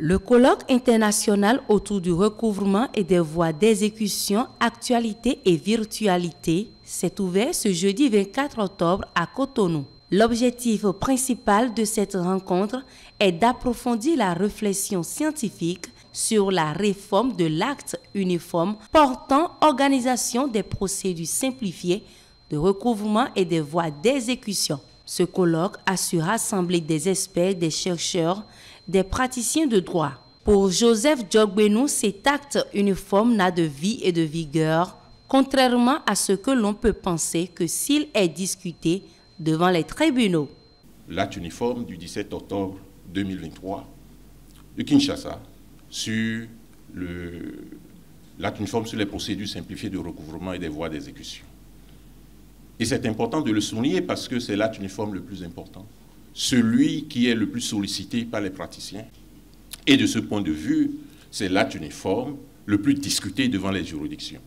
Le colloque international autour du recouvrement et des voies d'exécution, actualité et virtualité s'est ouvert ce jeudi 24 octobre à Cotonou. L'objectif principal de cette rencontre est d'approfondir la réflexion scientifique sur la réforme de l'acte uniforme portant organisation des procédures simplifiées de recouvrement et des voies d'exécution. Ce colloque a su rassembler des experts, des chercheurs, des praticiens de droit. Pour Joseph Djogbenou, cet acte uniforme n'a de vie et de vigueur, contrairement à ce que l'on peut penser que s'il est discuté devant les tribunaux. L'acte uniforme du 17 octobre 2023 de Kinshasa sur l'acte uniforme sur les procédures simplifiées de recouvrement et des voies d'exécution. Et c'est important de le souligner parce que c'est l'acte uniforme le plus important, celui qui est le plus sollicité par les praticiens. Et de ce point de vue, c'est l'acte uniforme le plus discuté devant les juridictions.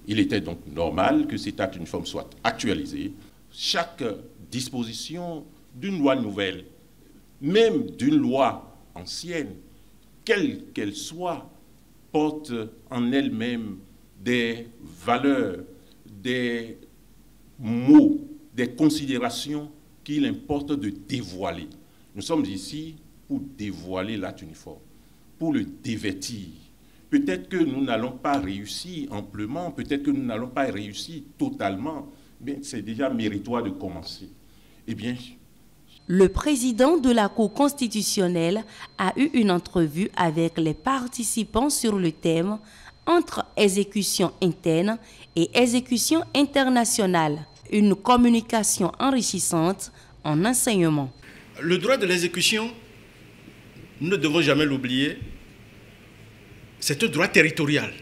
Il était donc normal que cet acte uniforme soit actualisé. Chaque disposition d'une loi nouvelle, même d'une loi ancienne, quelle qu'elle soit, porte en elle-même des valeurs, des mots, des considérations qu'il importe de dévoiler. Nous sommes ici pour dévoiler l'acte uniforme, pour le dévêtir. Peut-être que nous n'allons pas réussir amplement, peut-être que nous n'allons pas réussir totalement, mais c'est déjà méritoire de commencer. Eh bien, le président de la Cour constitutionnelle a eu une entrevue avec les participants sur le thème entre exécution interne et exécution internationale, une communication enrichissante en enseignement. Le droit de l'exécution, nous ne devons jamais l'oublier, c'est un droit territorial.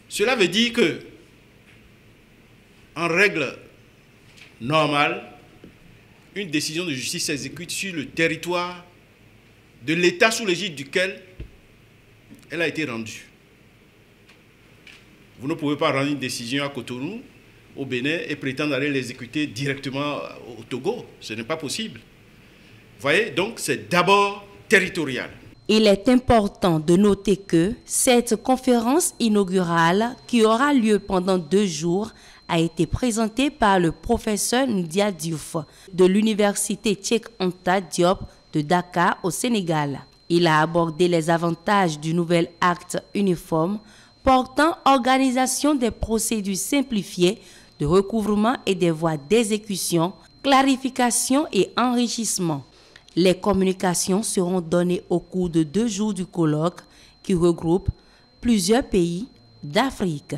Cela veut dire que, en règle normale, une décision de justice s'exécute sur le territoire de l'État sous l'égide duquel elle a été rendue. Vous ne pouvez pas rendre une décision à Cotonou, au Bénin, et prétendre aller l'exécuter directement au Togo. Ce n'est pas possible. Vous voyez, donc c'est d'abord territorial. Il est important de noter que cette conférence inaugurale, qui aura lieu pendant 2 jours, a été présentée par le professeur Ndia Diouf de l'université Cheikh Anta Diop de Dakar au Sénégal. Il a abordé les avantages du nouvel acte uniforme portant organisation des procédures simplifiées de recouvrement et des voies d'exécution, clarification et enrichissement. Les communications seront données au cours de 2 jours du colloque qui regroupe plusieurs pays d'Afrique.